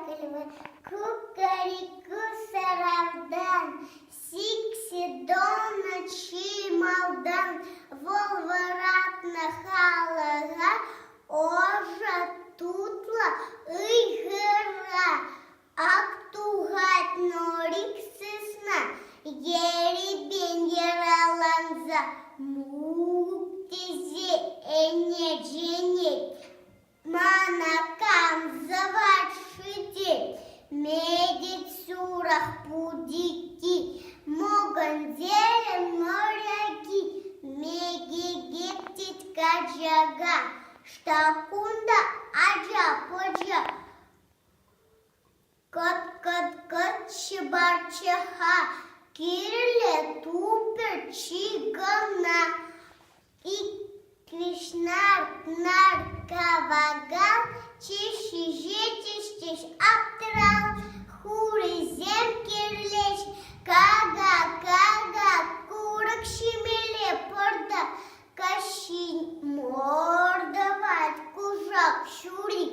львы, кукареку саравдан, сикси до ночи малдан, волворатна халага, ожа тутла ыйгыра, актугат норик сысна, ери бен яраланза, муктизи эне дженек, манакам завадшити, медит сурах пудики, моган зелен моряки, меги гептит каджага, штакунда аджа поджа, кот чебарчаха, кирле тупер чигана, и Кришнар наркавагал, чиши жетиш аптрал, хури зем кирлеш, кага курак шимеле порда, каши мордовать кужак шури.